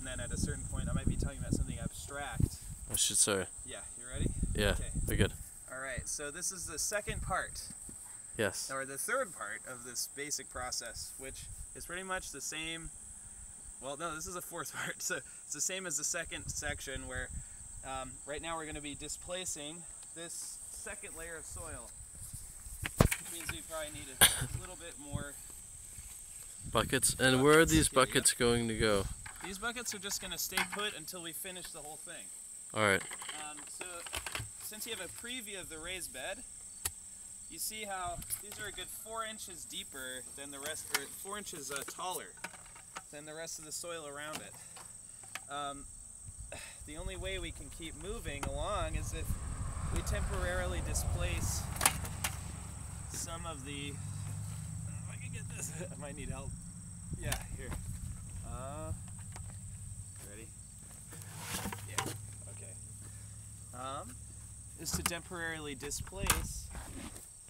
then at a certain point I might be talking about something abstract. I should say. Yeah, you ready? Yeah, okay. We're good. Alright, so this is the second part. Yes. Or the third part of this basic process, which is pretty much the same. Well, no, this is a fourth part. So it's the same as the second section where right now we're going to be displacing this second layer of soil. Which means we probably need a little bit more buckets. And where are these buckets going to go? These buckets are just going to stay put until we finish the whole thing. Alright. So since you have a preview of the raised bed, you see how these are a good 4 inches deeper than the rest, or 4 inches taller than the rest of the soil around it. The only way we can keep moving along is if we temporarily displace some of the, if I can get this, I might need help. Yeah, here. Ready? Yeah, okay. Is to temporarily displace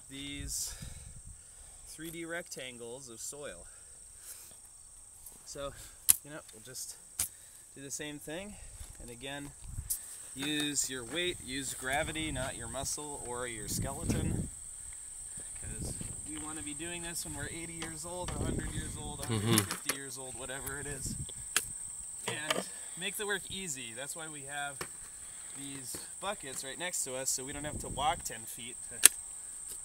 these 3D rectangles of soil. So, we'll just do the same thing, and again, use your weight, use gravity, not your muscle or your skeleton, because we want to be doing this when we're 80 years old, 100 years old, 150 years old, whatever it is, and make the work easy. That's why we have these buckets right next to us, so we don't have to walk 10 feet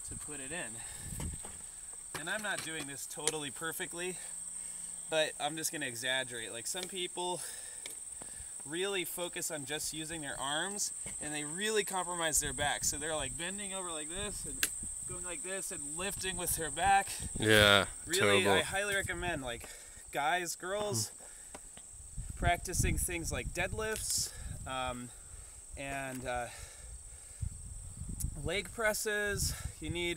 to put it in. And I'm not doing this totally perfectly, but I'm just going to exaggerate. Like, some people really focus on just using their arms, and they really compromise their back. So they're like bending over like this and going like this and lifting with their back. Yeah, really, terrible. I highly recommend, like, guys, girls, practicing things like deadlifts and leg presses. You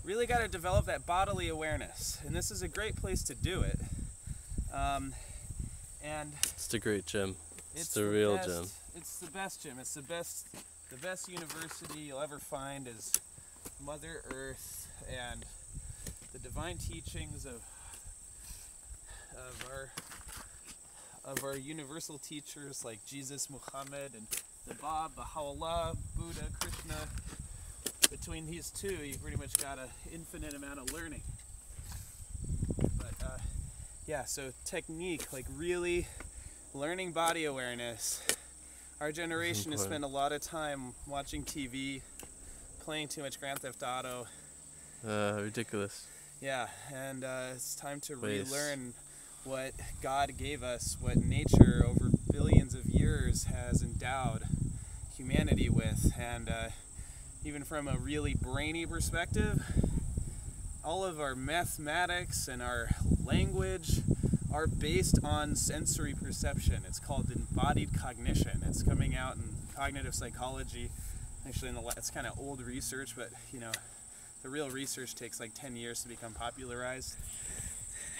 really got to develop that bodily awareness, and this is a great place to do it. And it's the great gym. It's the real real gym. It's the best gym. It's the best university you'll ever find is Mother Earth and the divine teachings of our universal teachers like Jesus, Muhammad, and the Bab, Baha'u'llah, Buddha, Krishna. Between these two, you pretty much got an infinite amount of learning. But yeah, so technique, like really learning body awareness. Our generation has spent a lot of time watching TV, playing too much Grand Theft Auto. Ridiculous. Yeah, and it's time to relearn what God gave us, what nature over billions of years has endowed humanity with. And even from a really brainy perspective, all of our mathematics and our language are based on sensory perception. It's called embodied cognition. It's coming out in cognitive psychology. Actually, it's kind of old research, but the real research takes like 10 years to become popularized.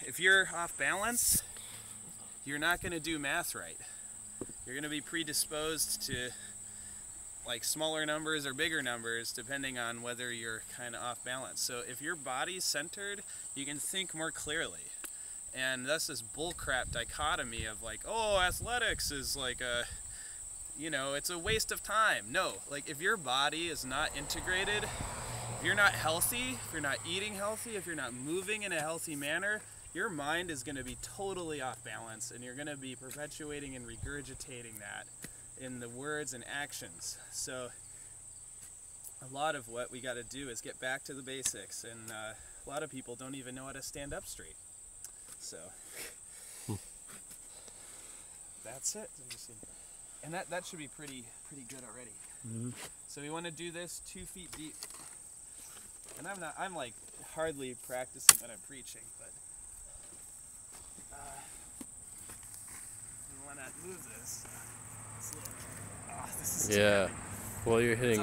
If you're off balance, you're not going to do math right. You're going to be predisposed to like smaller numbers or bigger numbers depending on whether you're kind of off balance. So if your body's centered, you can think more clearly. And that's this bullcrap dichotomy of like, oh, athletics is like it's a waste of time. No, like if your body is not integrated, if you're not healthy, if you're not eating healthy, if you're not moving in a healthy manner, your mind is going to be totally off balance, and you're going to be perpetuating and regurgitating that in the words and actions. So a lot of what we got to do is get back to the basics, and a lot of people don't even know how to stand up straight. So that's it. And that should be pretty good already. Mm-hmm. So we want to do this 2 feet deep. And I'm like hardly practicing what I'm preaching, but we want to move this. This is too heavy. Well, you're hitting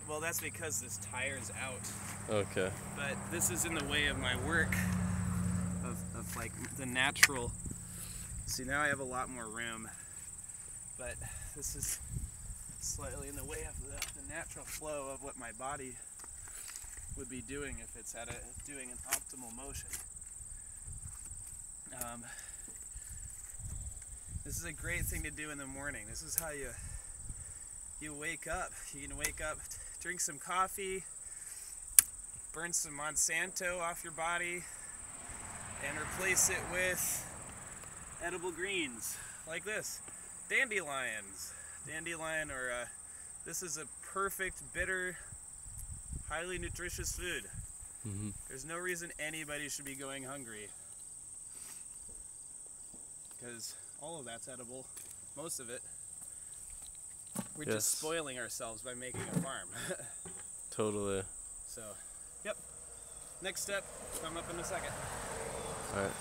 well, that's because this tire's out. Okay. But this is in the way of my work of like the natural. See, now I have a lot more room, but this is slightly in the way of the natural flow of what my body would be doing if it's doing an optimal motion. This is a great thing to do in the morning. This is how you wake up. You can wake up, drink some coffee, burn some Monsanto off your body, and replace it with edible greens like this. Dandelions. Dandelion, or this is a perfect, bitter, highly nutritious food. Mm-hmm. There's no reason anybody should be going hungry, because all of that's edible, most of it. We're just spoiling ourselves by making a farm. Totally. So, yep. Next step, come up in a second. All right.